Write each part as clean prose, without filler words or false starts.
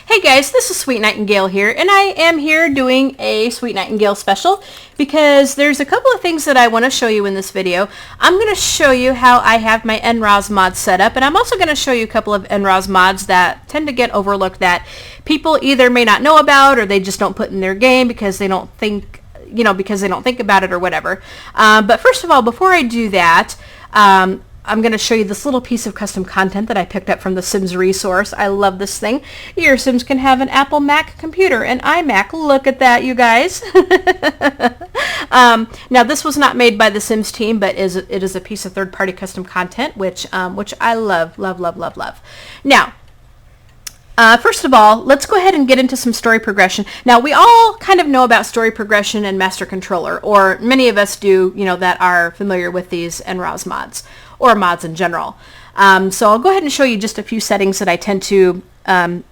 Hey guys, this is Sweet Nightingale here, and I am here doing a Sweet Nightingale special because there's a couple of things that I want to show you in this video. I'm going to show you how I have my NRAAS mods set up, and I'm also going to show you a couple of NRAAS mods that tend to get overlooked that people either may not know about or they just don't put in their game because they don't think, because they don't think about it or whatever. But first of all, before I do that, I'm going to show you this little piece of custom content that I picked up from the Sims resource. I love this thing. Your Sims can have an Apple Mac computer, an iMac. Look at that, you guys. Now, this was not made by the Sims team, but it is a piece of third-party custom content, which I love, love, love, love, love. Now, first of all, let's go ahead and get into some story progression. Now, we all kind of know about story progression and master controller, or many of us do, that are familiar with these NRAAS mods, or mods in general. So I'll go ahead and show you just a few settings that I tend to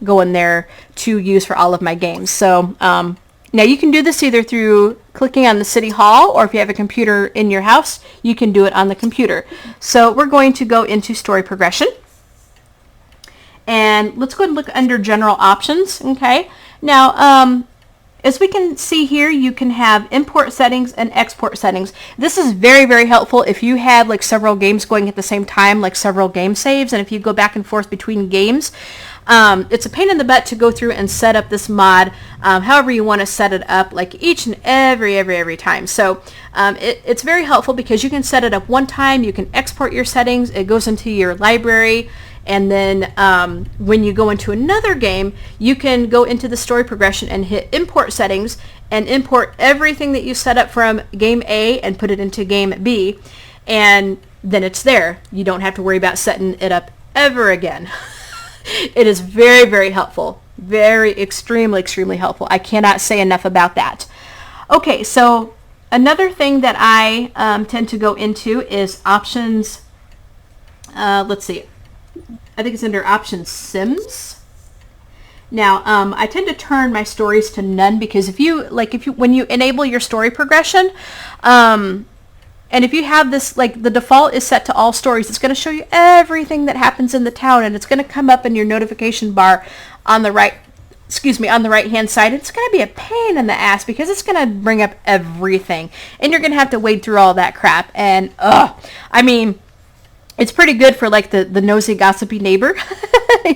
go in there to use for all of my games. So now you can do this either through clicking on the City Hall, or if you have a computer in your house, you can do it on the computer. So we're going to go into story progression. And let's go ahead and look under general options. Okay. Now, as we can see here, you can have import settings and export settings. This is very, very helpful if you have like several games going at the same time, like several game saves, and if you go back and forth between games. It's a pain in the butt to go through and set up this mod however you want to set it up, like each and every time. So it's very helpful because you can set it up one time, you can export your settings, it goes into your library, and then when you go into another game, you can go into the story progression and hit import settings and import everything that you set up from game A and put it into game B, and then it's there. You don't have to worry about setting it up ever again. It is very, very helpful. Very, extremely helpful. I cannot say enough about that. Okay, so another thing that I tend to go into is options. Let's see. I think it's under options Sims. Now, I tend to turn my stories to none because when you enable your story progression, and if you have this, like the default is set to all stories, it's going to show you everything that happens in the town, and it's going to come up in your notification bar on the right hand side. It's going to be a pain in the ass because it's going to bring up everything, and you're going to have to wade through all that crap. And I mean, it's pretty good for like the nosy gossipy neighbor.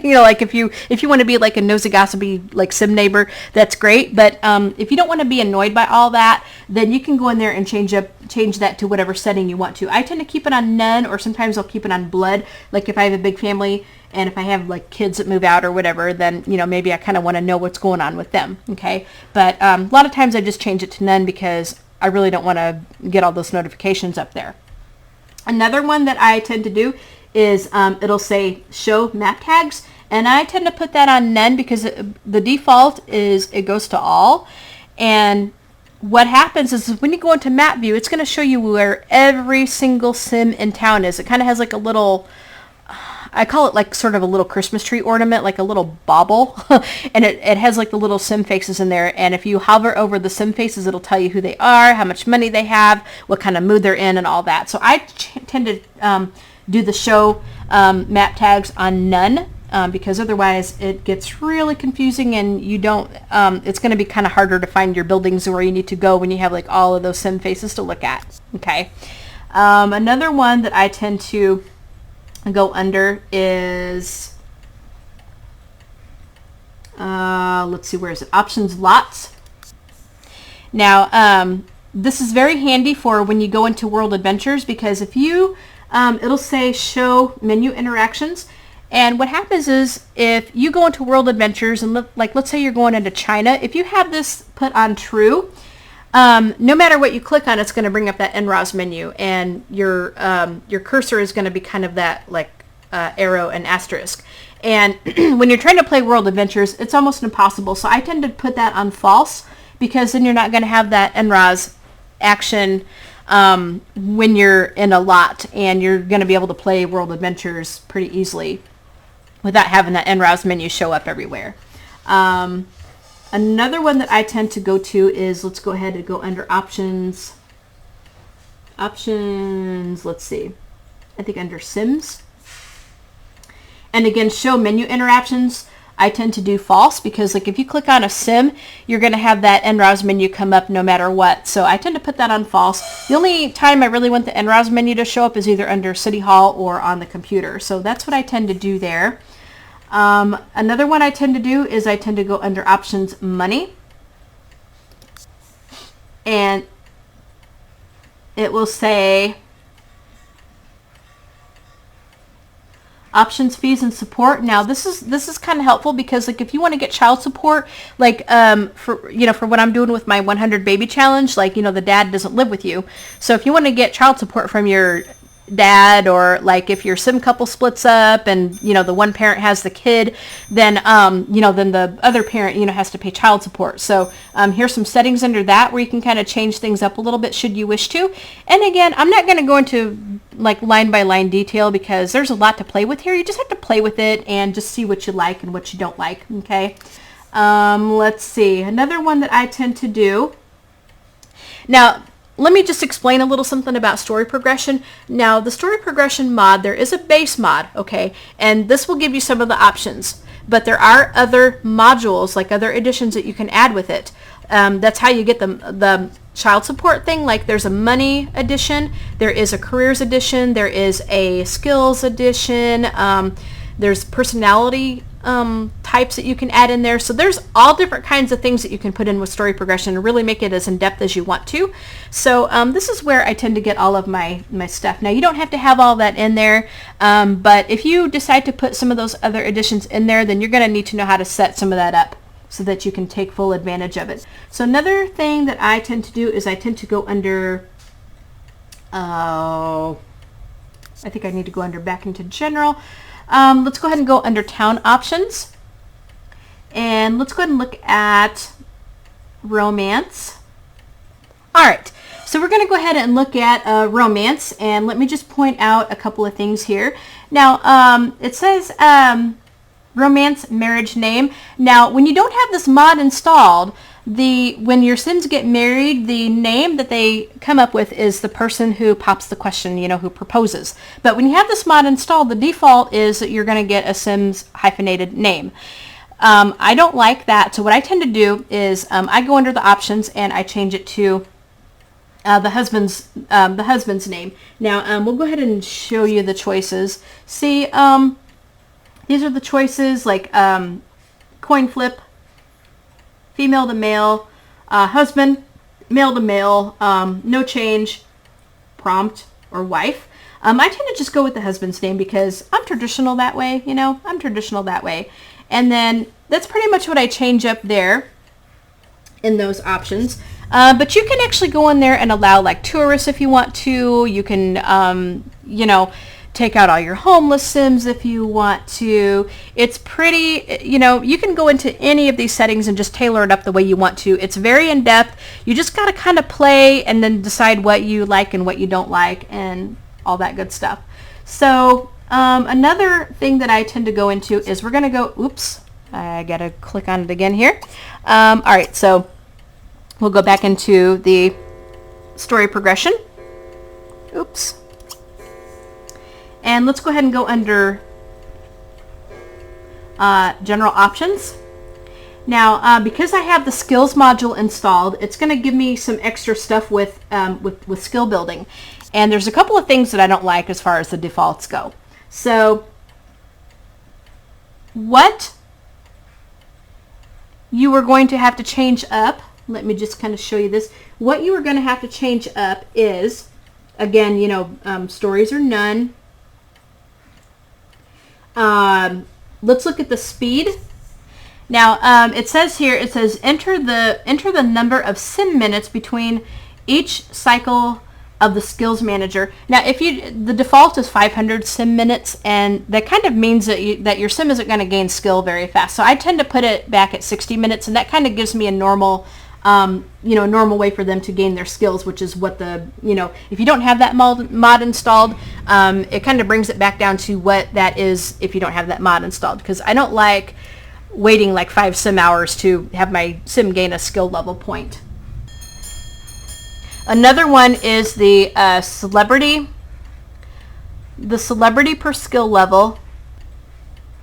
Like if you want to be like a nosy gossipy like sim neighbor, that's great. But if you don't want to be annoyed by all that, then you can go in there and change that to whatever setting you want to. I tend to keep it on none, or sometimes I'll keep it on blood. Like if I have a big family and if I have like kids that move out or whatever, then maybe I kind of want to know what's going on with them. Okay, but a lot of times I just change it to none because I really don't want to get all those notifications up there. Another one that I tend to do is it'll say show map tags, and I tend to put that on none because the default is it goes to all. And what happens is when you go into map view, it's going to show you where every single sim in town is. It kind of has like a little, I call it like sort of a little Christmas tree ornament, like a little bauble. And it has like the little sim faces in there. And if you hover over the sim faces, it'll tell you who they are, how much money they have, what kind of mood they're in, and all that. So I tend to do the show map tags on none because otherwise it gets really confusing, and you don't, it's going to be kind of harder to find your buildings where you need to go when you have like all of those sim faces to look at. Okay. Another one that I tend to go under is let's see, where is it? Options lots. Now this is very handy for when you go into world adventures, because if you it'll say show menu interactions, and what happens is if you go into world adventures and let's say you're going into China, if you have this put on true, no matter what you click on, it's going to bring up that NRAAS menu, and your cursor is going to be kind of that like arrow and asterisk. And when you're trying to play world adventures, it's almost impossible. So I tend to put that on false, because then you're not going to have that NRAAS action when you're in a lot, and you're going to be able to play world adventures pretty easily without having that NRAAS menu show up everywhere. Another one that I tend to go to is, let's go ahead and go under options. Let's see. I think under Sims. And again, show menu interactions. I tend to do false because like if you click on a sim, you're going to have that NRAAS menu come up no matter what. So I tend to put that on false. The only time I really want the NRAAS menu to show up is either under City Hall or on the computer. So that's what I tend to do there. Another one I tend to do is I tend to go under options money. And it will say options, fees, and support. Now this is kind of helpful because like if you want to get child support, like for what I'm doing with my 100 baby challenge, like the dad doesn't live with you. So if you want to get child support from your dad, or like if your sim couple splits up and the one parent has the kid, then then the other parent has to pay child support. So here's some settings under that where you can kind of change things up a little bit should you wish to. And again, I'm not going to go into like line by line detail because there's a lot to play with here. You just have to play with it and just see what you like and what you don't like. Okay, let's see, another one that I tend to do. Now let me just explain a little something about story progression. Now, the story progression mod, there is a base mod, okay? And this will give you some of the options. But there are other modules, like other additions that you can add with it. That's how you get the child support thing. Like there's a money edition, there is a careers edition, there is a skills edition, there's personality types that you can add in there. So there's all different kinds of things that you can put in with story progression and really make it as in-depth as you want to. So this is where I tend to get all of my stuff. Now you don't have to have all that in there, but if you decide to put some of those other additions in there, then you're going to need to know how to set some of that up so that you can take full advantage of it. So another thing that I tend to do is I tend to go under, I think I need to go under back into general. Let's go ahead and go under town options, and let's go ahead and look at romance. All right, so we're going to go ahead and look at romance, and let me just point out a couple of things here. Now, it says romance marriage name. Now, when you don't have this mod installed, when your Sims get married, the name that they come up with is the person who pops the question, who proposes. But when you have this mod installed, the default is that you're going to get a Sims hyphenated name. I don't like that, so what I tend to do is I go under the options and I change it to the husband's name. Now we'll go ahead and show you the choices. See, these are the choices, like coin flip, female to male, husband, male to male, no change, prompt, or wife. I tend to just go with the husband's name because I'm traditional that way, I'm traditional that way. And then that's pretty much what I change up there in those options. But you can actually go in there and allow like tourists if you want to. You can, take out all your homeless Sims if you want to. It's pretty, you can go into any of these settings and just tailor it up the way you want to. It's very in-depth. You just got to kind of play and then decide what you like and what you don't like and all that good stuff. So another thing that I tend to go into is we're going to go, oops, I got to click on it again here. All right, so we'll go back into the story progression. Oops. And let's go ahead and go under general options. Now, because I have the skills module installed, it's going to give me some extra stuff with skill building. And there's a couple of things that I don't like as far as the defaults go. So what you are going to have to change up, let me just kind of show you this. What you are going to have to change up is, again, stories are none. Let's look at the speed. Now, it says here, enter the number of sim minutes between each cycle of the skills manager. Now, the default is 500 sim minutes, and that kind of means that your sim isn't going to gain skill very fast. So I tend to put it back at 60 minutes, and that kind of gives me a normal normal way for them to gain their skills, which is what if you don't have that mod installed, it kind of brings it back down to what that is if you don't have that mod installed, because I don't like waiting like 5 sim hours to have my sim gain a skill level point. Another one is the celebrity per skill level.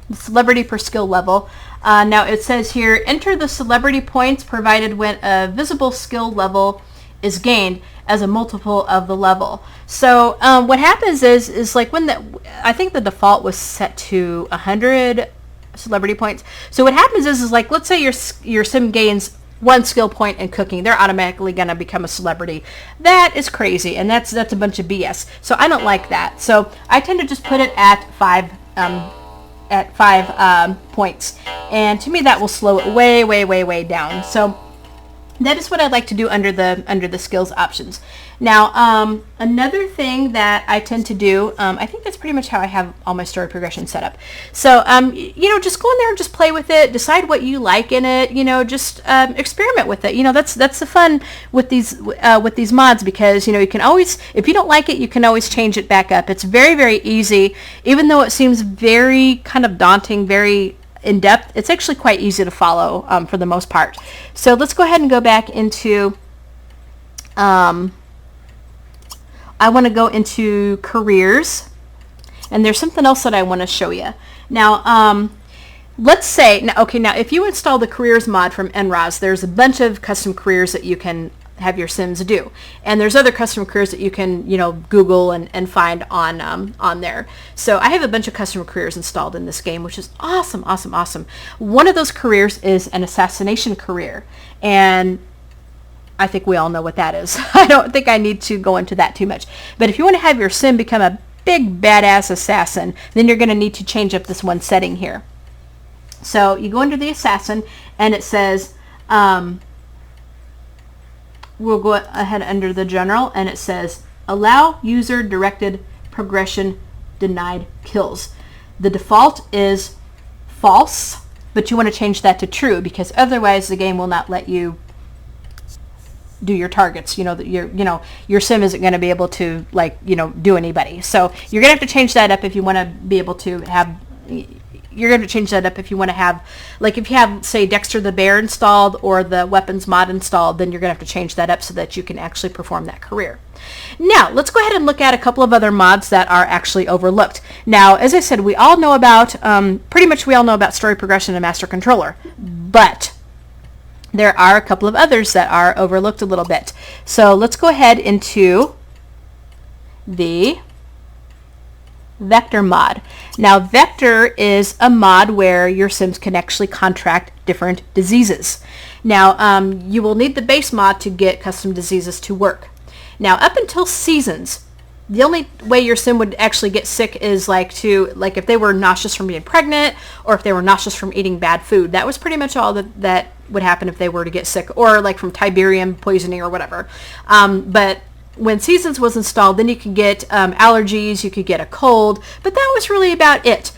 The celebrity per skill level. Now it says here, enter the celebrity points provided when a visible skill level is gained as a multiple of the level. So what happens is like when I think the default was set to 100 celebrity points. So what happens is like, let's say your sim gains 1 skill point in cooking, they're automatically going to become a celebrity. That is crazy, and that's a bunch of BS. So I don't like that. So I tend to just put it at 5 points, and to me that will slow it way down. So that is what I like to do under the skills options. Now, another thing that I tend to do, I think that's pretty much how I have all my story progression set up. So, just go in there and just play with it, decide what you like in it, just experiment with it. That's the fun with these mods, because, you can always, if you don't like it, you can always change it back up. It's very, very easy, even though it seems very kind of daunting, very in depth. It's actually quite easy to follow for the most part. So let's go ahead and go back into I want to go into careers, and there's something else that I want to show you. Now let's say now if you install the careers mod from NRAAS, there's a bunch of custom careers that you can have your sims do, and there's other custom careers that you can Google and find on there. So I have a bunch of custom careers installed in this game, which is awesome. One of those careers is an assassination career, and I think we all know what that is. I don't think I need to go into that too much, but if you want to have your sim become a big badass assassin, then you're going to need to change up this one setting here. So you go under the assassin, and it says we'll go ahead under the general, and it says allow user directed progression denied kills. The default is false, but you want to change that to true, because otherwise the game will not let you do your targets. Your sim isn't going to be able to do anybody. So you're going to have to change that up if you want to be able to have. You're going to change that up if you want to have, like if you have, say, Dexter the Bear installed or the weapons mod installed, then you're going to have to change that up so that you can actually perform that career. Now, let's go ahead and look at a couple of other mods that are actually overlooked. Now, as I said, we all know about story progression and master controller, but there are a couple of others that are overlooked a little bit. So let's go ahead into the Vector mod. Now, Vector is a mod where your sims can actually contract different diseases. Now, you will need the base mod to get custom diseases to work. Now, up until seasons, the only way your sim would actually get sick is if they were nauseous from being pregnant, or if they were nauseous from eating bad food. That was pretty much all that would happen if they were to get sick, or like from Tiberium poisoning or whatever. But when Seasons was installed, then you could get allergies, you could get a cold, but that was really about it.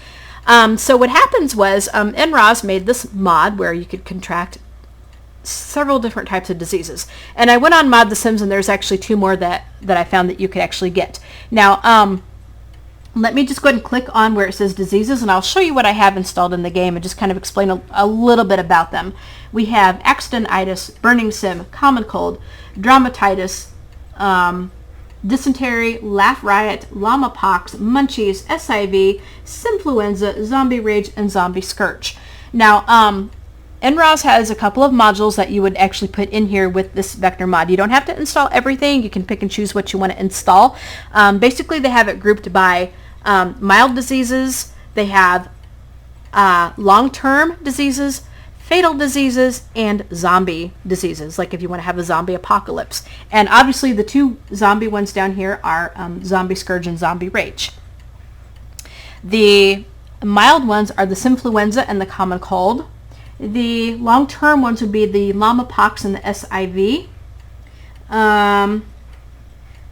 So what happens was NRAAS made this mod where you could contract several different types of diseases. And I went on Mod the Sims, and there's actually 2 more that I found that you could actually get. Now, let me just go ahead and click on where it says diseases, and I'll show you what I have installed in the game and just kind of explain a little bit about them. We have accidentitis, burning sim, common cold, dramatitis, dysentery, laugh riot, llama pox, munchies, SIV, simfluenza, zombie rage, and zombie scourge. Now, NRAAS has a couple of modules that you would actually put in here with this Vector mod. You don't have to install everything. You can pick and choose what you want to install. Basically, they have it grouped by mild diseases. They have long-term diseases, fatal diseases, and zombie diseases, like if you want to have a zombie apocalypse. And obviously the 2 zombie ones down here are zombie scourge and zombie rage. The mild ones are the simfluenza and the common cold. The long-term ones would be the llama pox and the SIV.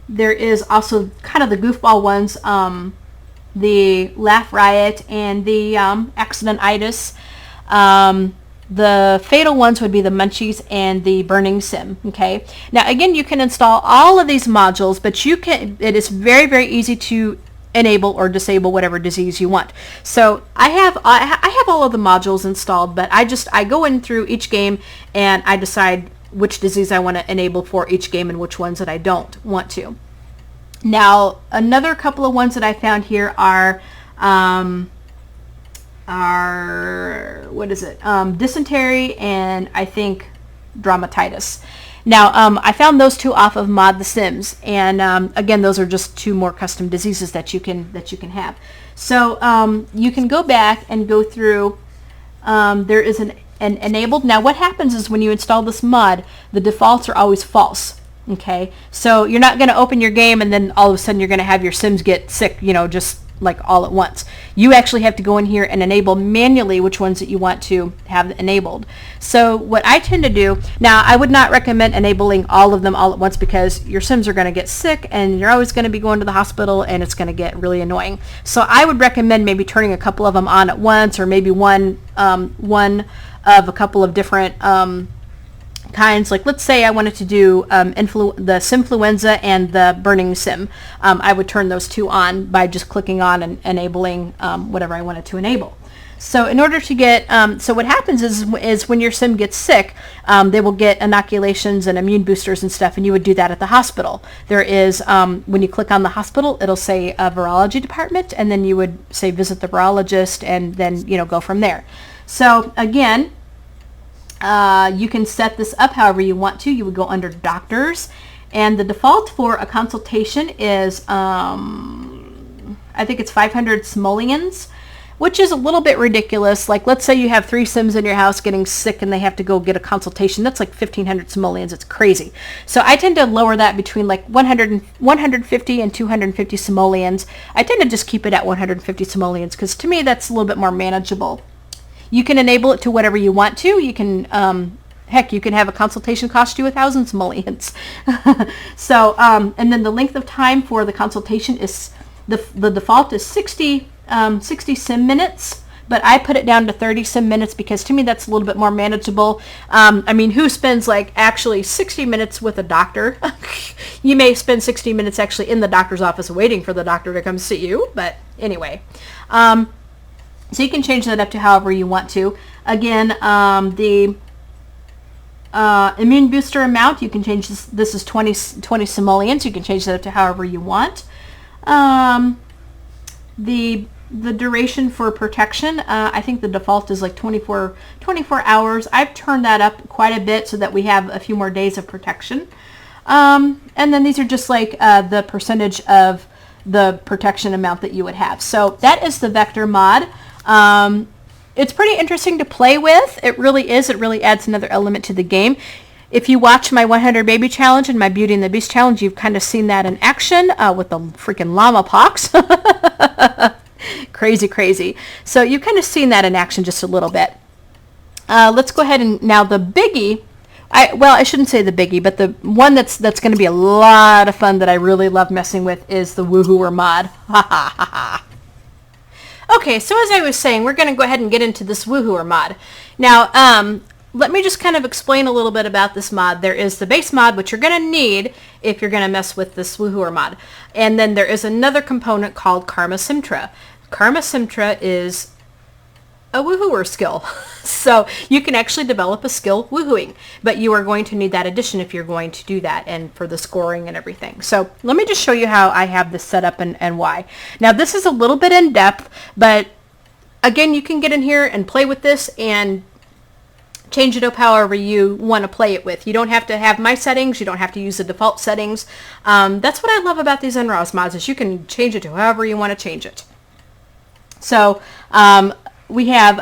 There is also kind of the goofball ones, the laugh riot and the accidentitis. The fatal ones would be the munchies and the burning sim. Okay. Now, again, you can install all of these modules, but it is very, very easy to enable or disable whatever disease you want. So I have all of the modules installed, but I go in through each game and I decide which disease I want to enable for each game and which ones that I don't want to. Now, another couple of ones that I found here are are, what is it? Dysentery and I think dermatitis. Now, I found those two off of Mod the Sims, and again, those are just two more custom diseases that you can have. So you can go back and go through. There is an enabled. Now, what happens is when you install this mod, the defaults are always false. Okay, so you're not going to open your game and then all of a sudden you're going to have your Sims get sick, you know, just like all at once. You actually have to go in here and enable manually which ones that you want to have enabled. So what I tend to do, now I would not recommend enabling all of them all at once because your Sims are going to get sick and you're always going to be going to the hospital and it's going to get really annoying. So I would recommend maybe turning a couple of them on at once, or maybe one of a couple of different kinds. Like, let's say I wanted to do the Simfluenza and the Burning Sim. I would turn those two on by just clicking on and enabling whatever I wanted to enable. So in order to get, so what happens is when your Sim gets sick, they will get inoculations and immune boosters and stuff, and you would do that at the hospital. There is, when you click on the hospital, it'll say a virology department, and then you would say visit the virologist, and then, you know, go from there. So again, you can set this up however you want to. You would go under doctors, and the default for a consultation is I think it's 500 simoleons, which is a little bit ridiculous. Like, let's say you have 3 Sims in your house getting sick and they have to go get a consultation. That's like 1,500 simoleons. It's crazy. So I tend to lower that between like 150 and 250 simoleons. I tend to just keep it at 150 simoleons because to me that's a little bit more manageable. You can enable it to whatever you want to. You can, heck, you can have a consultation cost you 1,000 simoleons. So, and then the length of time for the consultation is, the default is 60 sim minutes, but I put it down to 30 sim minutes because to me that's a little bit more manageable. I mean, who spends like actually 60 minutes with a doctor? You may spend 60 minutes actually in the doctor's office waiting for the doctor to come see you, but anyway. So you can change that up to however you want to. Again, the immune booster amount, you can change this. This is 20 simoleons. You can change that up to however you want. The duration for protection, I think the default is like 24 hours. I've turned that up quite a bit so that we have a few more days of protection. And then these are just like the percentage of the protection amount that you would have. So that is the Vector mod. It's pretty interesting to play with. It really is. It really adds another element to the game. If you watch my 100 Baby Challenge and my Beauty and the Beast Challenge, you've kind of seen that in action with the freaking llama pox. Crazy. So you've kind of seen that in action just a little bit. Let's go ahead and now the biggie. I shouldn't say the biggie, but the one that's going to be a lot of fun that I really love messing with is the Woohooer mod. Okay, so as I was saying, we're going to go ahead and get into this Woohooer mod. Now, let me just kind of explain a little bit about this mod. There is the base mod, which you're going to need if you're going to mess with this Woohooer mod. And then there is another component called Karma Simetra. Karma Simetra is a woohooer skill. So you can actually develop a skill woohooing, but you are going to need that addition if you're going to do that and for the scoring and everything. So let me just show you how I have this set up and why. Now this is a little bit in depth, but again, you can get in here and play with this and change it up however you want to play it with. You don't have to have my settings. You don't have to use the default settings. That's what I love about these NRAAS mods is you can change it to however you want to change it. So we have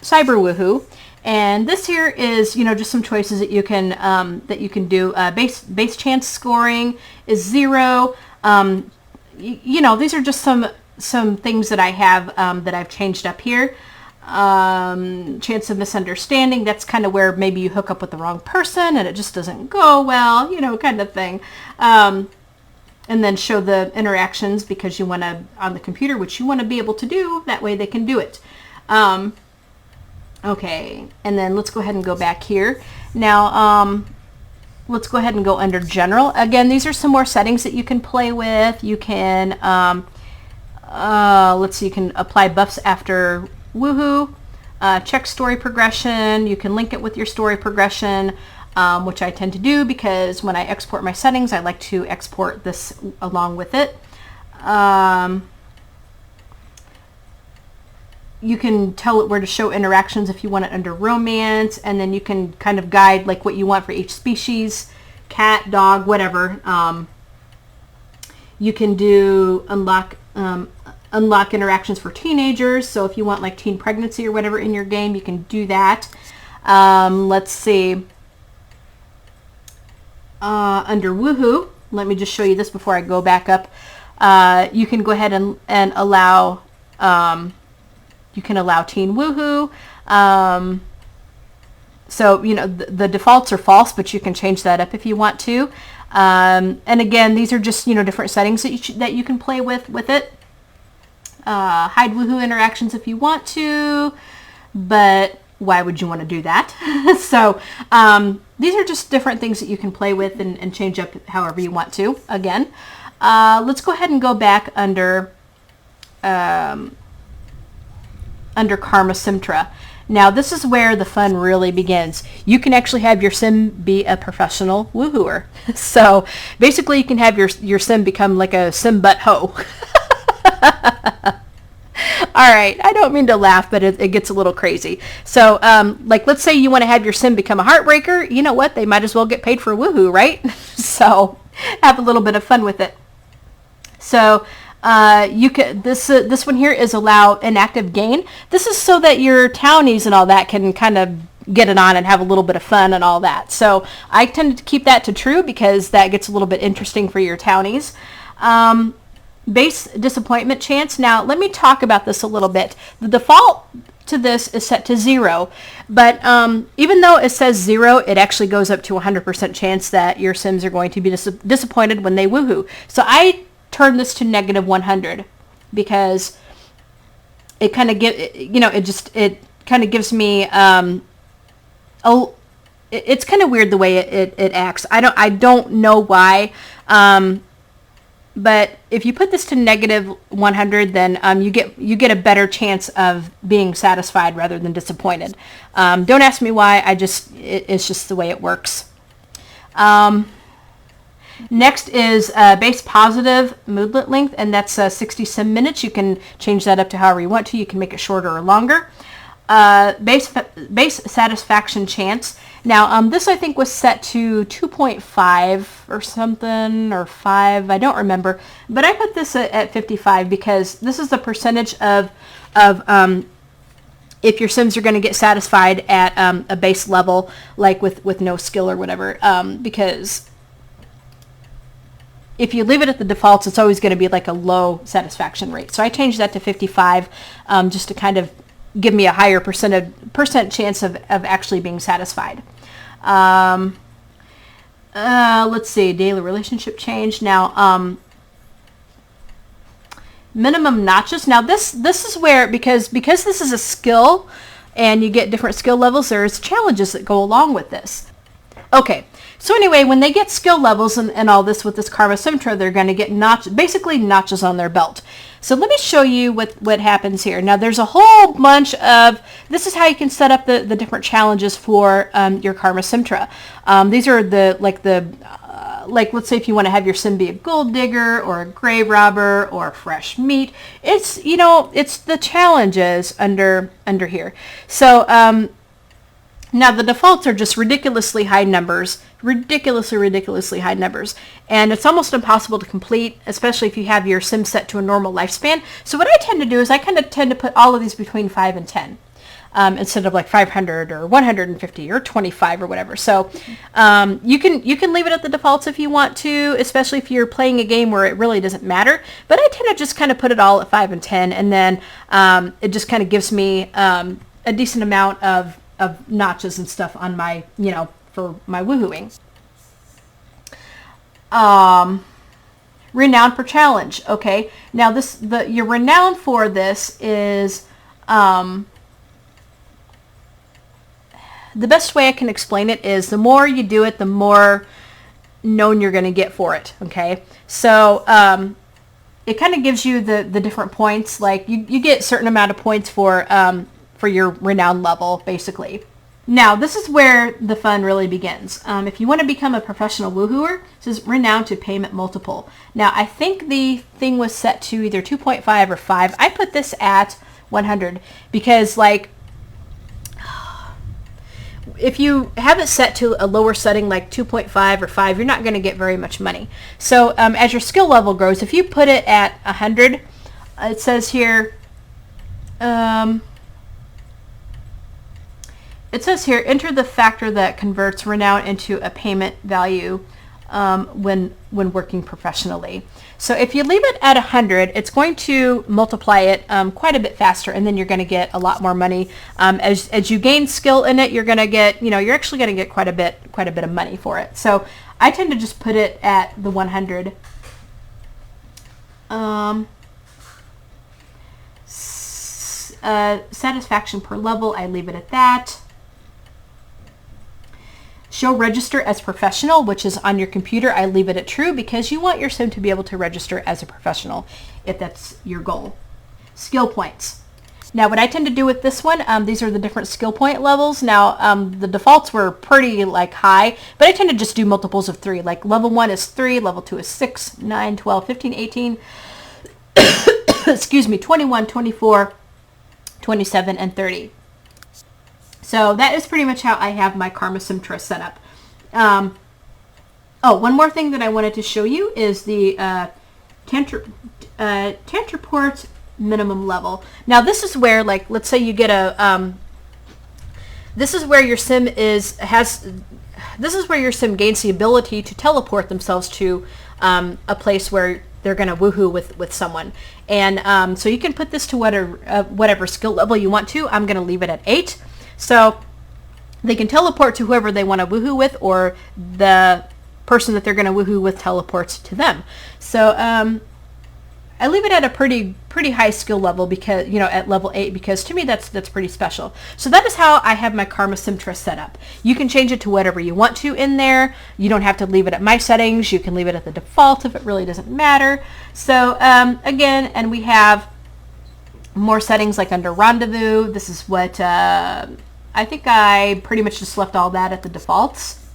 Cyber Woohoo, and this here is, you know, just some choices that you can do. Base chance scoring is 0. You know, these are just some things that I have that I've changed up here. Chance of misunderstanding, that's kind of where maybe you hook up with the wrong person and it just doesn't go well, you know, kind of thing. And then show the interactions because you want to, on the computer, which you want to be able to do, that way they can do it. Okay, and then let's go ahead and go back here. Now, let's go ahead and go under General. Again, these are some more settings that you can play with. You can, let's see, you can apply buffs after Woohoo, check story progression. You can link it with your story progression, which I tend to do because when I export my settings, I like to export this along with it. you can tell it where to show interactions if you want it under romance, and then you can kind of guide like what you want for each species, cat, dog, whatever. You can do unlock interactions for teenagers. So if you want like teen pregnancy or whatever in your game, you can do that. Let's see. Under woohoo, let me just show you this before I go back up. You can go ahead and allow, you can allow teen woohoo. So, you know, the defaults are false, but you can change that up if you want to. And again, these are just, you know, different settings that you can play with it. Hide woohoo interactions if you want to, but why would you want to do that? So these are just different things that you can play with and change up however you want to. Again, let's go ahead and go back under Karma Simetra. Now this is where the fun really begins. You can actually have your sim be a professional woohooer. So basically you can have your sim become like a sim butt hoe. All right, I don't mean to laugh, but it gets a little crazy. So like let's say you want to have your sim become a heartbreaker. You know what? They might as well get paid for a woohoo, right? So have a little bit of fun with it. So you could this one here is allow inactive gain. This is so that your townies and all that can kind of get it on and have a little bit of fun and all that. So I tend to keep that to true because that gets a little bit interesting for your townies. Base disappointment chance. Now let me talk about this a little bit. The default to this is set to 0, but even though it says 0, it actually goes up to 100% chance that your sims are going to be disappointed when they woohoo. So I turn this to -100 because it kind of it kind of gives me it's kind of weird the way it acts. I don't know why, but if you put this to -100, then you get a better chance of being satisfied rather than disappointed. Don't ask me why. It's just the way it works. Next is base positive moodlet length, and that's 60 sim minutes. You can change that up to however you want to. You can make it shorter or longer. Base satisfaction chance. Now, this I think was set to 2.5 or something, or 5. I don't remember, but I put this at 55 because this is the percentage of if your sims are going to get satisfied at a base level, like with no skill or whatever, because if you leave it at the defaults, it's always going to be like a low satisfaction rate. So I changed that to 55 just to kind of give me a higher percent chance of actually being satisfied. Let's see, daily relationship change. Now, minimum notches. Now this is where, because this is a skill and you get different skill levels, there's challenges that go along with this. Okay, so anyway, when they get skill levels and all this with this Karma Simetra, they're going to get basically notches on their belt. So let me show you what happens here. Now there's a whole bunch of, this is how you can set up the different challenges for your Karma Simetra. These are like let's say if you want to have your sim be a gold digger or a grave robber or fresh meat. It's, you know, it's the challenges under here. So now the defaults are just ridiculously high numbers, ridiculously high numbers, and it's almost impossible to complete, especially if you have your sim set to a normal lifespan. So what I tend to do is I kind of tend to put all of these between 5 and 10 instead of like 500 or 150 or 25 or whatever. So you can leave it at the defaults if you want to, especially if you're playing a game where it really doesn't matter. But I tend to just kind of put it all at 5 and 10, and then it just kind of gives me a decent amount of notches and stuff on my, you know, for my woohooing. Renown per challenge. Okay, now your renown for this is the best way I can explain it is the more you do it, the more known you're going to get for it. Okay, so it kind of gives you the different points. Like you get a certain amount of points for your renown level, basically. Now, this is where the fun really begins. If you want to become a professional woohooer, this is renown to payment multiple. Now, I think the thing was set to either 2.5 or 5. I put this at 100, because like if you have it set to a lower setting like 2.5 or 5, you're not going to get very much money. So as your skill level grows, if you put it at 100, it says here, enter the factor that converts renown into a payment value when working professionally. So if you leave it at 100, it's going to multiply it quite a bit faster, and then you're going to get a lot more money. As you gain skill in it, you're going to get, you're actually going to get quite a bit of money for it. So I tend to just put it at the 100. Satisfaction per level, I leave it at that. Show register as professional, which is on your computer. I leave it at true because you want your sim to be able to register as a professional if that's your goal. Skill points. Now what I tend to do with this one, these are the different skill point levels. Now the defaults were pretty like high, but I tend to just do multiples of 3. Like level 1 is 3, level 2 is 6, 9, 12, 15, 18, excuse me, 21, 24, 27, and 30. So that is pretty much how I have my Karma Simetra set up. One more thing that I wanted to show you is the Tantraport minimum level. Now this is where, like, let's say you get a, this is where your sim gains the ability to teleport themselves to a place where they're going to woohoo with someone. And so you can put this to whatever skill level you want to. I'm going to leave it at 8. So they can teleport to whoever they want to woohoo with, or the person that they're going to woohoo with teleports to them. So I leave it at a pretty high skill level because, at level 8, because to me that's pretty special. So that is how I have my Karma Simetra set up. You can change it to whatever you want to in there. You don't have to leave it at my settings. You can leave it at the default if it really doesn't matter. So again, and we have more settings like under rendezvous. This is what I think I pretty much just left all that at the defaults.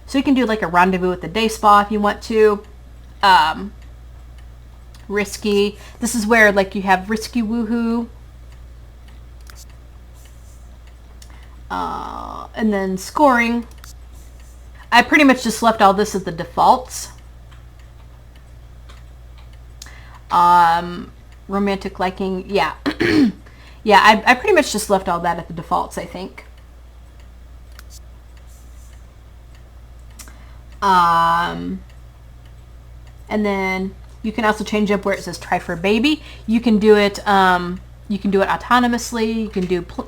So you can do like a rendezvous with the day spa if you want to. Risky. This is where like you have risky woohoo. And then scoring. I pretty much just left all this at the defaults. Romantic liking, yeah. Yeah, I pretty much just left all that at the defaults, I think. And then you can also change up where it says try for baby. You can do it autonomously.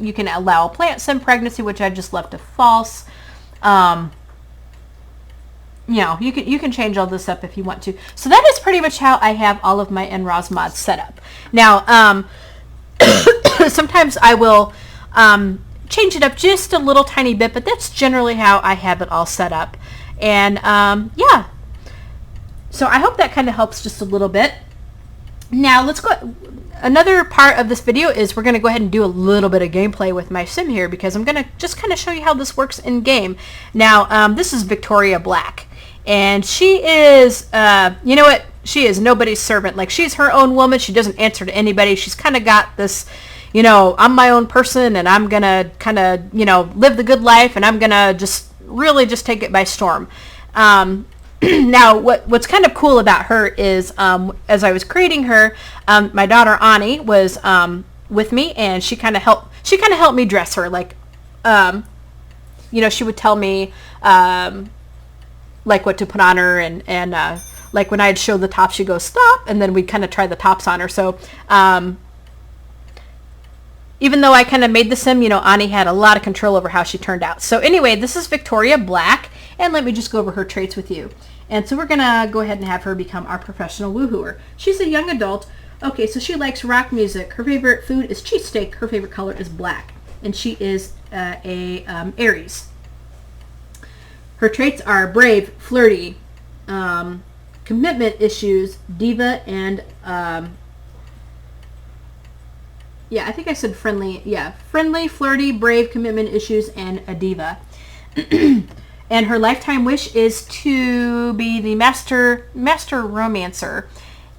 You can allow a plant sim pregnancy, which I just left to false. You can change all this up if you want to. So that is pretty much how I have all of my NRAAS mods set up. Now, sometimes I will change it up just a little tiny bit, but that's generally how I have it all set up. And yeah, so I hope that kind of helps just a little bit. Now let's go. Another part of this video is we're going to go ahead and do a little bit of gameplay with my sim here, because I'm going to just kind of show you how this works in game. Now this is Victoria Black, and she is you know what, she is nobody's servant. Like, she's her own woman. She doesn't answer to anybody. She's kind of got this, I'm my own person, and I'm going to kind of, live the good life, and I'm going to just really just take it by storm. Now, what's kind of cool about her is, as I was creating her, my daughter Ani was with me, and she kind of helped me dress her. Like, she would tell me like what to put on her, and like when I'd show the top, she'd go stop, and then we'd kind of try the tops on her. So even though I kind of made the sim, Ani had a lot of control over how she turned out. So anyway, this is Victoria Black, and let me just go over her traits with you. And so we're going to go ahead and have her become our professional woohooer. She's a young adult. Okay, so she likes rock music. Her favorite food is cheesesteak. Her favorite color is black. And she is a Aries. Her traits are brave, flirty, commitment issues, diva, and yeah, I think I said friendly. Yeah, friendly, flirty, brave, commitment issues, and a diva. And her lifetime wish is to be the master romancer.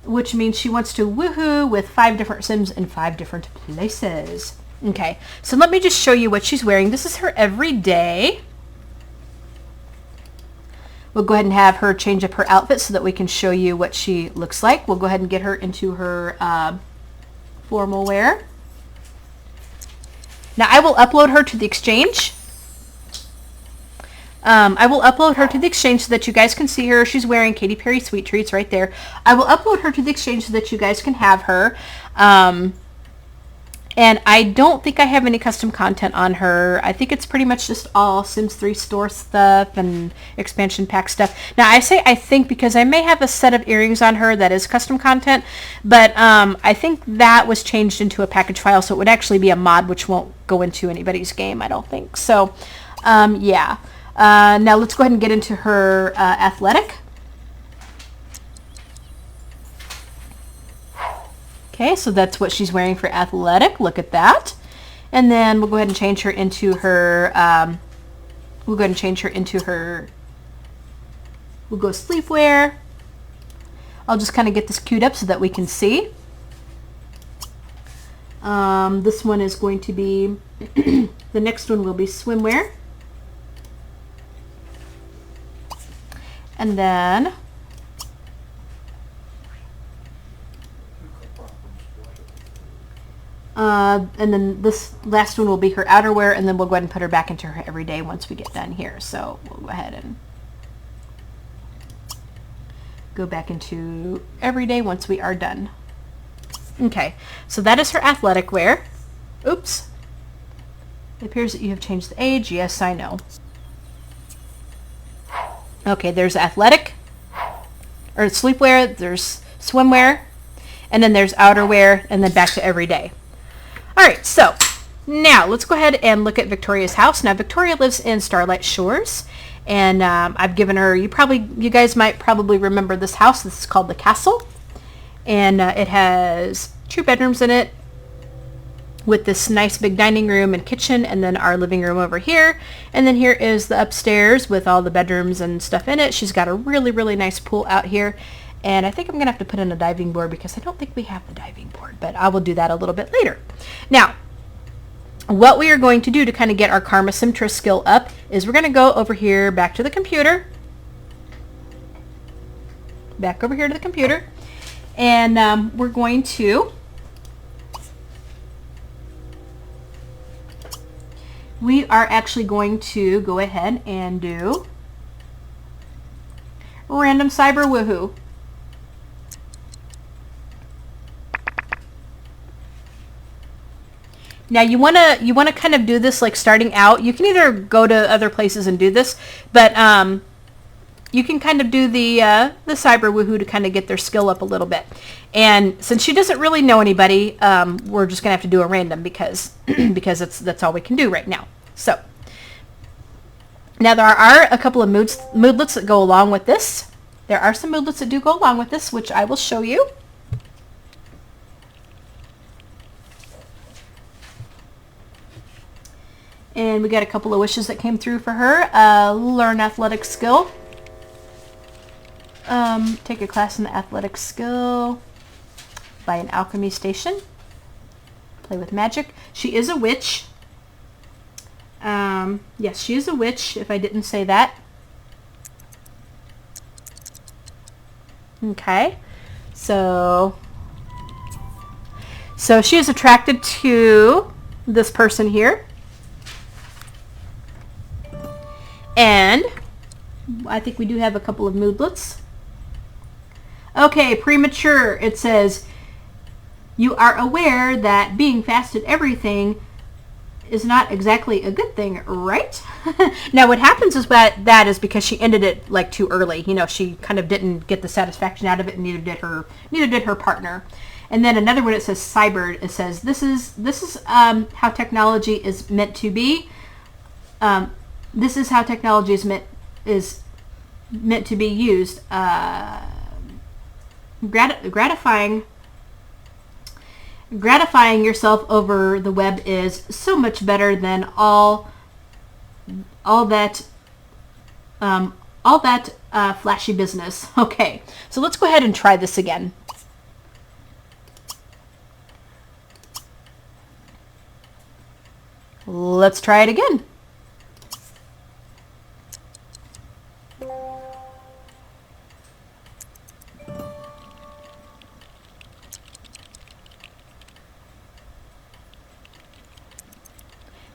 which means she wants to woohoo with 5 different Sims in 5 different places. Okay, so let me just show you what she's wearing. This is her everyday. We'll go ahead and have her change up her outfit so that we can show you what she looks like. We'll go ahead and get her into her formal wear. Now I will upload her to the exchange. I will upload her to the exchange so that you guys can see her. She's wearing Katy Perry Sweet Treats right there. I will upload her to the exchange so that you guys can have her. And I don't think I have any custom content on her. I think it's pretty much just all Sims 3 store stuff and expansion pack stuff. Now I say I think because I may have a set of earrings on her that is custom content, but I think that was changed into a package file, so it would actually be a mod which won't go into anybody's game, I don't think. So yeah. Now let's go ahead and get into her athletic. Okay, so that's what she's wearing for athletic. Look at that. And then we'll go ahead and change her into her, we'll go sleepwear. I'll just kind of get this queued up so that we can see. This one is going to be, the next one will be swimwear. And then this last one will be her outerwear, and then we'll go ahead and put her back into her everyday once we get done here. So we'll go ahead and go back into everyday once we are done. Okay, so that is her athletic wear. Oops. It appears that you have changed the age. Yes, I know. Okay, there's athletic, or sleepwear, there's swimwear, and then there's outerwear, and then back to everyday. All right, so now let's go ahead and look at Victoria's house. Now Victoria lives in Starlight Shores, and I've given her, you guys might probably remember this house. This is called the Castle, and it has 2 bedrooms in it with this nice big dining room and kitchen, and then our living room over here. And then here is the upstairs with all the bedrooms and stuff in it. She's got a really, really nice pool out here. And I think I'm going to have to put in a diving board because I don't think we have the diving board, but I will do that a little bit later. Now, what we are going to do to kind of get our Karma Simetra skill up is we're going to go over here, back to the computer. Back over here to the computer. And we're going to... We are actually going to go ahead and do random cyber woohoo. Now you wanna kind of do this like starting out. You can either go to other places and do this, but you can kind of do the cyber woohoo to kind of get their skill up a little bit. And since she doesn't really know anybody, we're just gonna have to do a random because that's all we can do right now. So now there are a couple of moodlets that go along with this. There are some moodlets that do go along with this, which I will show you. And we got a couple of wishes that came through for her. Learn athletic skill. Take a class in the athletic skill. Buy an alchemy station. Play with magic. She is a witch. Yes, she is a witch, if I didn't say that. Okay. So she is attracted to this person here. And I think we do have a couple of moodlets. Okay, premature. It says, you are aware that being fast at everything is not exactly a good thing, right? Now what happens is that is because she ended it like too early. You know, she kind of didn't get the satisfaction out of it, and neither did her partner. And then another one, it says cyber. It says this is how technology is meant to be. This is how technology is meant to be used. Gratifying yourself over the web is so much better than all that flashy business. Okay, so let's go ahead and try this again. Let's try it again.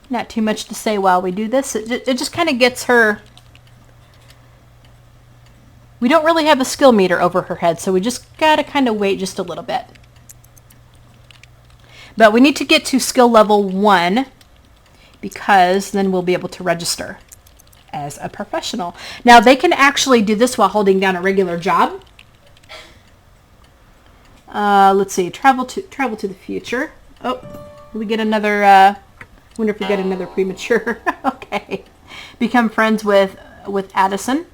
Not too much to say while we do this. It just kind of gets her... We don't really have a skill meter over her head, so we just got to kind of wait just a little bit. But we need to get to skill level 1 because then we'll be able to register as a professional. Now, they can actually do this while holding down a regular job. Let's see. Travel to the future. Oh, we get another... wonder if we get another premature. Okay. Become friends with Addison.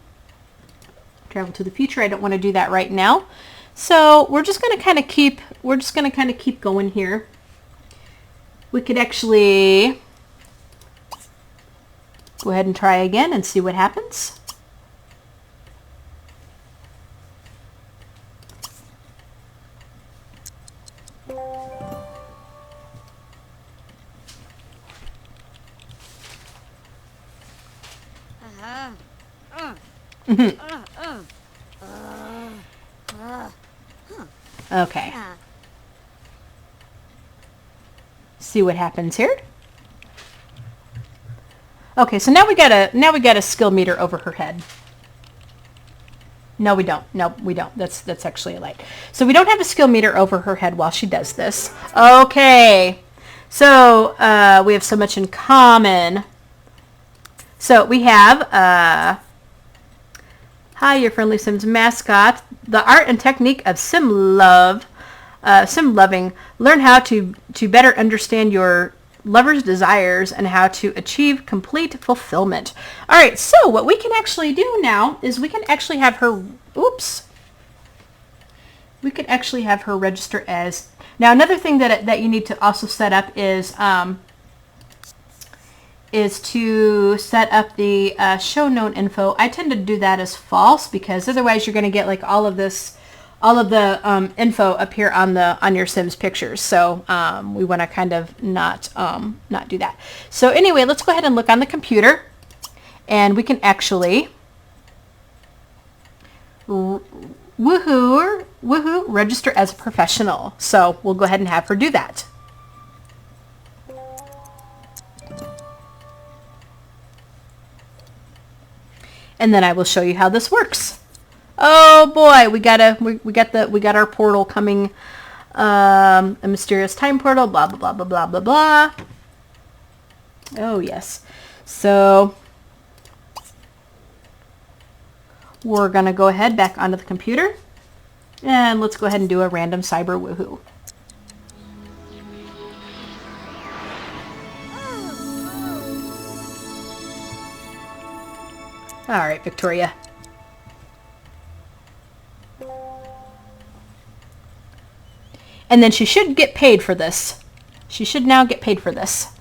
Travel to the future. I don't want to do that right now. So we're just going to kind of keep going here. We could actually go ahead and try again and see what happens. Okay. See what happens here. Okay, so now we got a skill meter over her head. No, we don't. No, we don't. That's actually a light. So we don't have a skill meter over her head while she does this. Okay. So we have so much in common. So we have hi, your friendly Sims mascot. The art and technique of sim loving. Learn how to better understand your lover's desires and how to achieve complete fulfillment. All right, so what we can actually do now is we can actually have her, we could actually have her register as, now another thing that you need to also set up is to set up the show known info. I tend to do that as false because otherwise you're going to get like all of the info appear on your Sims pictures. So we want to kind of not do that. So anyway, let's go ahead and look on the computer, and we can actually woohoo register as a professional. So we'll go ahead and have her do that. And then I will show you how this works. Oh boy, we got our portal coming, a mysterious time portal, blah blah blah blah blah blah blah. Oh yes. So we're gonna go ahead back onto the computer, and let's go ahead and do a random cyber woohoo. All right, Victoria. And then she should get paid for this. She should now get paid for this.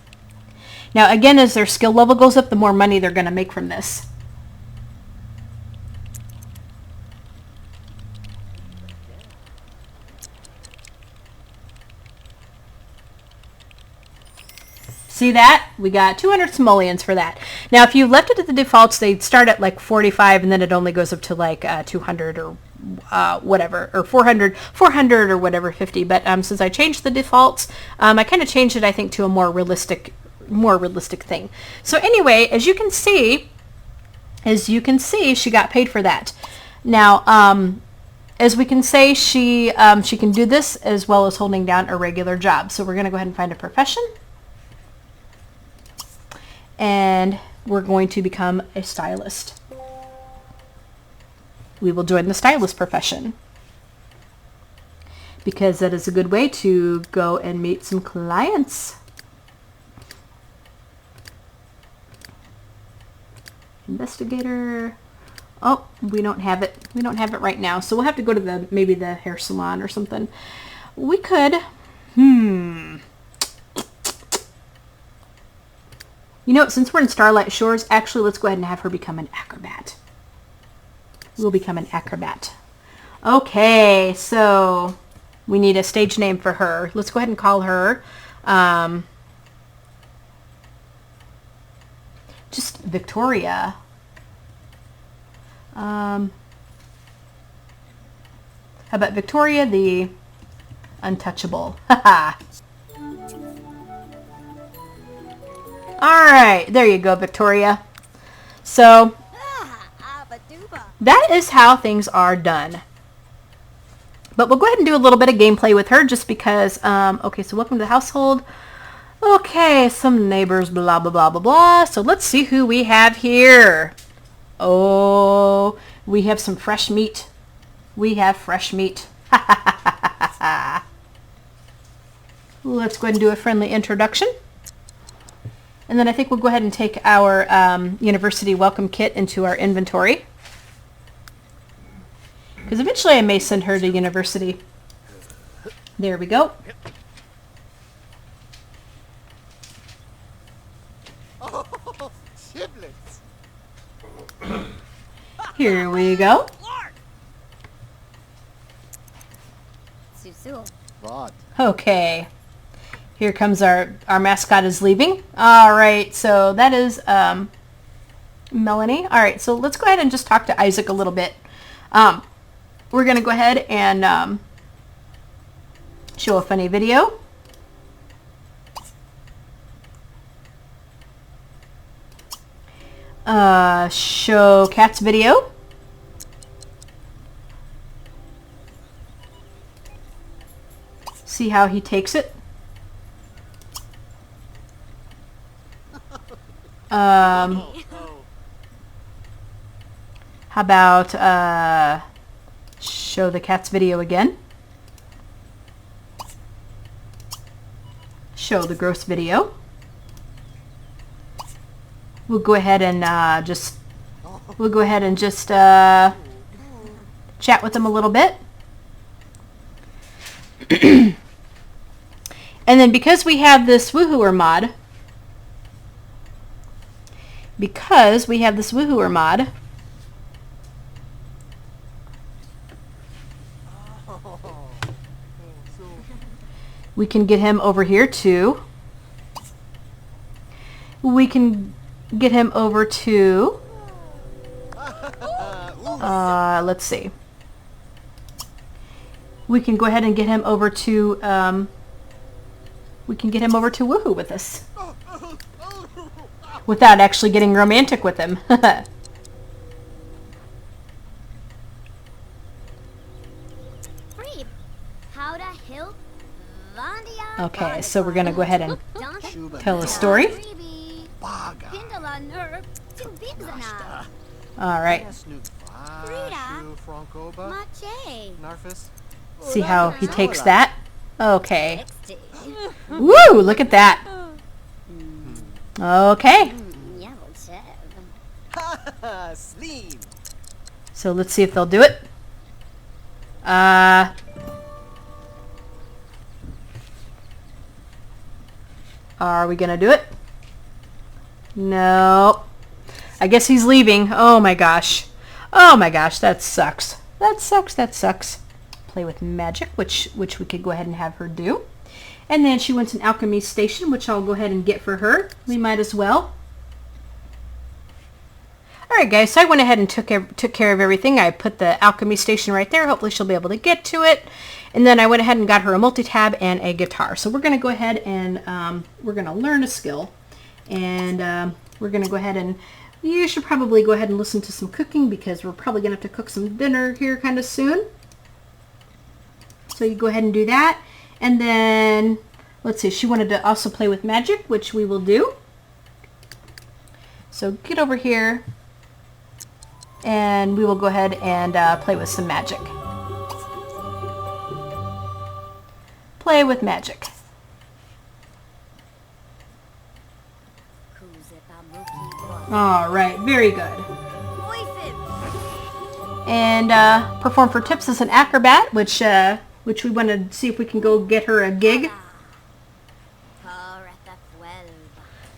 Now, again, as their skill level goes up, the more money they're going to make from this. See that? We got 200 simoleons for that. Now, if you left it at the defaults, they'd start at like 45, and then it only goes up to like 200 or whatever, or 400 or whatever, 50. But since I changed the defaults, I kind of changed it, I think, to a more realistic thing. So anyway, as you can see, she got paid for that. Now, as we can say, she can do this as well as holding down a regular job. So we're going to go ahead and find a profession. And we're going to become a stylist. We will join the stylist profession because that is a good way to go and meet some clients. Investigator. Oh, we don't have it. We don't have it right now. So we'll have to go to maybe the hair salon or something. We could, You know, since we're in Starlight Shores, actually, let's go ahead and have her become an acrobat. We'll become an acrobat. Okay, so we need a stage name for her. Let's go ahead and call her just Victoria. How about Victoria the Untouchable? Haha. Alright, there you go, Victoria. So, that is how things are done. But we'll go ahead and do a little bit of gameplay with her just because, okay, so welcome to the household. Okay, some neighbors, blah, blah, blah, blah, blah. So let's see who we have here. Oh, we have some fresh meat. We have fresh meat. Let's go ahead and do a friendly introduction. And then I think we'll go ahead and take our university welcome kit into our inventory. Because eventually I may send her to university. There we go. Here we go. Okay. Here comes our mascot is leaving. Alright, so that is Melanie. Alright, so let's go ahead and just talk to Isaac a little bit. We're going to go ahead and show a funny video. Show Cat's video. See how he takes it. How about show the cat's video again? Show the gross video. We'll go ahead and just chat with them a little bit. And then because we have this woohooer mod, we can get him over here too. We can get him over to, let's see. We can go ahead and get him over to, Woohoo with us. Without actually getting romantic with him. Okay, so we're going to go ahead and tell a story. Alright. See how he takes that? Okay. Woo! Look at that. Okay. So let's see if they'll do it. Are we gonna do it? No. I guess he's leaving. Oh my gosh. Oh my gosh, that sucks. That sucks. Play with magic, which we could go ahead and have her do. And then she wants an alchemy station, which I'll go ahead and get for her. We might as well. Alright guys, so I went ahead and took care of everything. I put the alchemy station right there. Hopefully she'll be able to get to it. And then I went ahead and got her a multi-tab and a guitar. So we're going to go ahead and we're going to learn a skill. And we're going to go ahead and, you should probably go ahead and listen to some cooking because we're probably going to have to cook some dinner here kind of soon. So you go ahead and do that. And then, let's see, she wanted to also play with magic, which we will do. So get over here and we will go ahead and play with some magic. Play with magic. Alright, very good. And perform for tips as an acrobat, which we want to see if we can go get her a gig.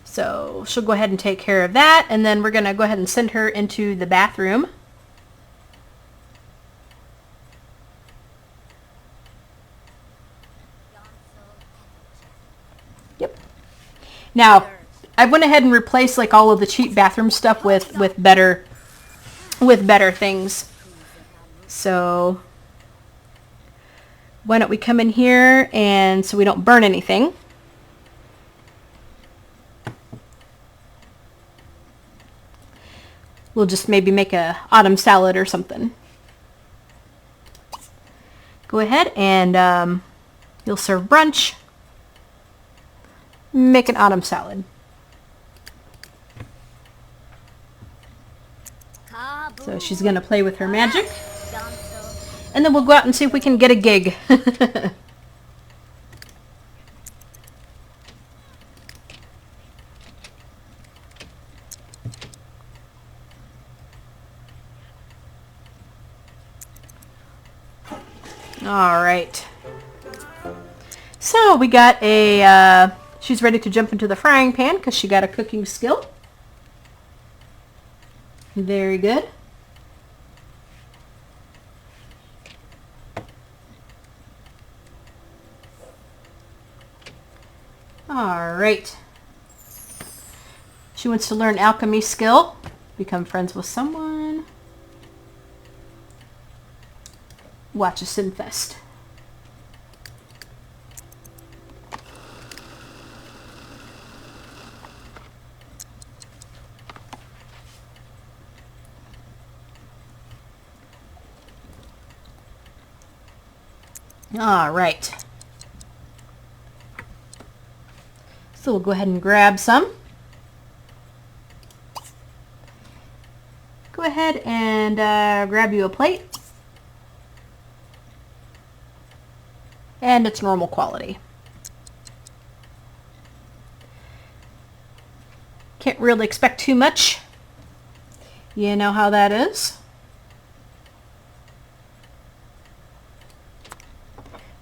So she'll go ahead and take care of that, and then we're going to go ahead and send her into the bathroom. Yep. Now, I went ahead and replaced like all of the cheap bathroom stuff with better things. So why don't we come in here, and so we don't burn anything. We'll just maybe make a autumn salad or something. Go ahead and you'll serve brunch. Make an autumn salad. So she's going to play with her magic. And then we'll go out and see if we can get a gig. All right. So we got a, she's ready to jump into the frying pan because she got a cooking skill. Very good. All right. She wants to learn alchemy skill. Become friends with someone. Watch a Sinfest. All right. So we'll go ahead and grab some. Go ahead and grab you a plate. And it's normal quality. Can't really expect too much. You know how that is.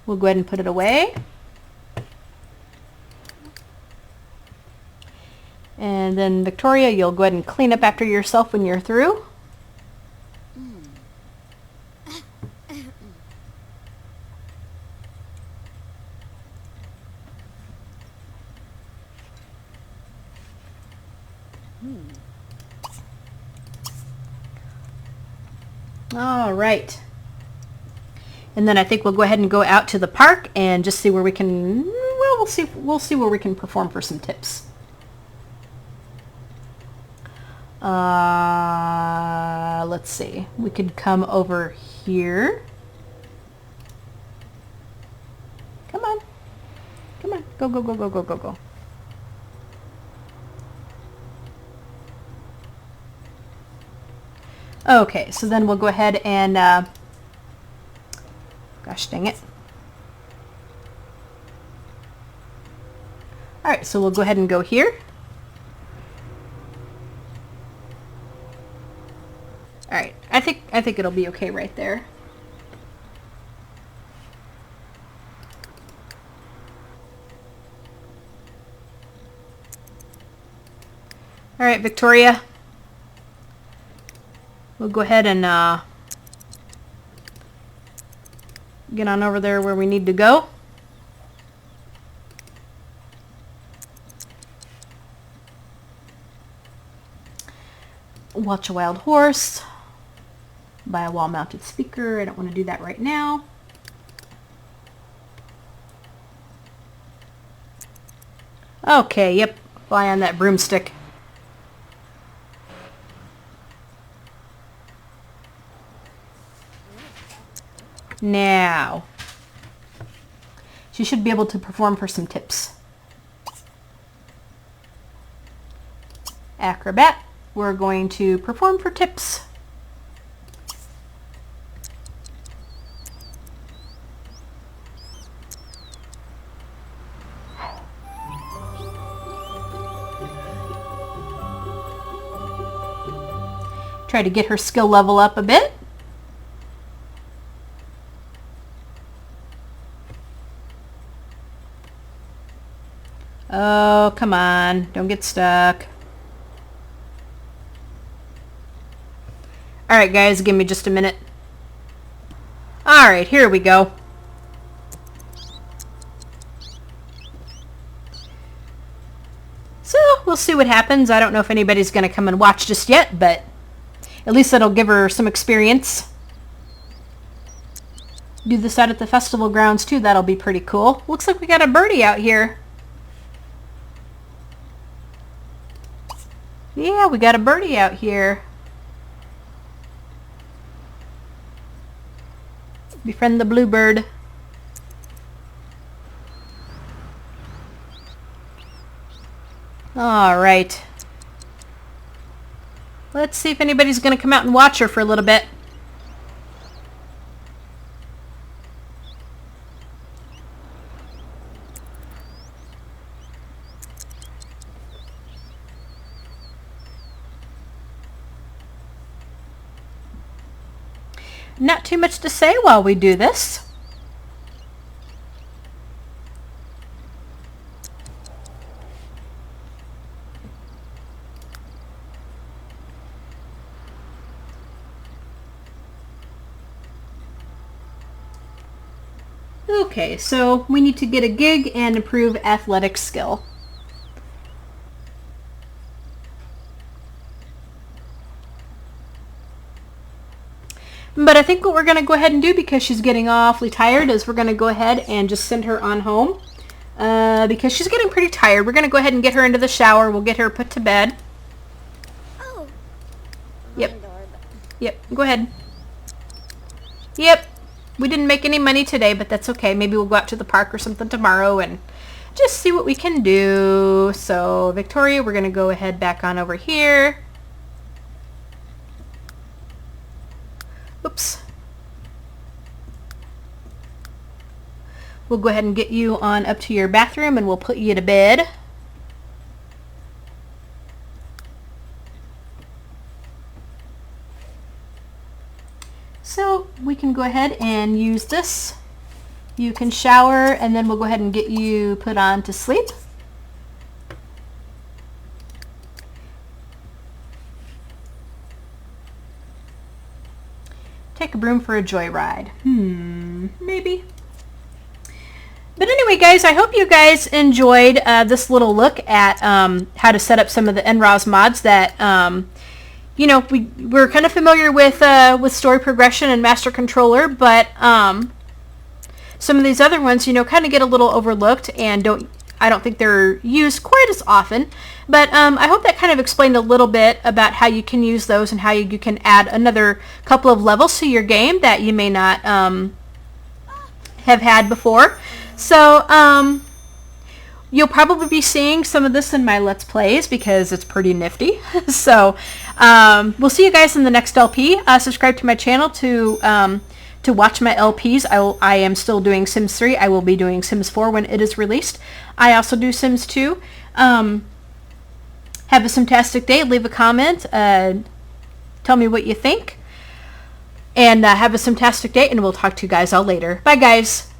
We'll go ahead and put it away. And then Victoria, you'll go ahead and clean up after yourself when you're through. All right. And then I think we'll go ahead and go out to the park and just see where we can, well, we'll see where we can perform for some tips. Let's see. We could come over here. Come on. Come on. Go, go, go, go, go, go, go. Okay, so then we'll go ahead and, gosh dang it. All right, so we'll go ahead and go here. All right, I think it'll be okay right there. All right, Victoria. We'll go ahead and get on over there where we need to go. Watch a wild horse. Buy a wall-mounted speaker. I don't want to do that right now. Okay, yep. Fly on that broomstick. Now, she should be able to perform for some tips. Acrobat, we're going to perform for tips. Try to get her skill level up a bit. Oh, come on. Don't get stuck. Alright guys, give me just a minute. Alright, here we go. So, we'll see what happens. I don't know if anybody's going to come and watch just yet, but at least that'll give her some experience. Do this out at the festival grounds too. That'll be pretty cool. Looks like we got a birdie out here. Yeah, we got a birdie out here. Befriend the bluebird. All right. Let's see if anybody's going to come out and watch her for a little bit. Not too much to say while we do this. Okay, so we need to get a gig and improve athletic skill. But I think what we're going to go ahead and do, because she's getting awfully tired, is we're going to go ahead and just send her on home. Because she's getting pretty tired. We're going to go ahead and get her into the shower. We'll get her put to bed. Oh. Yep. Yep, go ahead. Yep. We didn't make any money today, but that's okay. Maybe we'll go out to the park or something tomorrow and just see what we can do. So, Victoria, we're going to go ahead back on over here. Oops. We'll go ahead and get you on up to your bathroom and we'll put you to bed. So we can go ahead and use this. You can shower and then we'll go ahead and get you put on to sleep. Take a broom for a joyride. Maybe. But anyway, guys, I hope you guys enjoyed this little look at how to set up some of the NRAAS mods that, you know, we're kind of familiar with story progression and master controller, but some of these other ones, you know, kind of get a little overlooked and I don't think they're used quite as often. But I hope that kind of explained a little bit about how you can use those and how you can add another couple of levels to your game that you may not have had before. So you'll probably be seeing some of this in my Let's Plays because it's pretty nifty. So we'll see you guys in the next LP. Subscribe to my channel to watch my LPs. I am still doing Sims 3. I will be doing Sims 4 when it is released. I also do Sims 2. Have a fantastic day. Leave a comment. Tell me what you think. And have a fantastic day, and we'll talk to you guys all later. Bye, guys.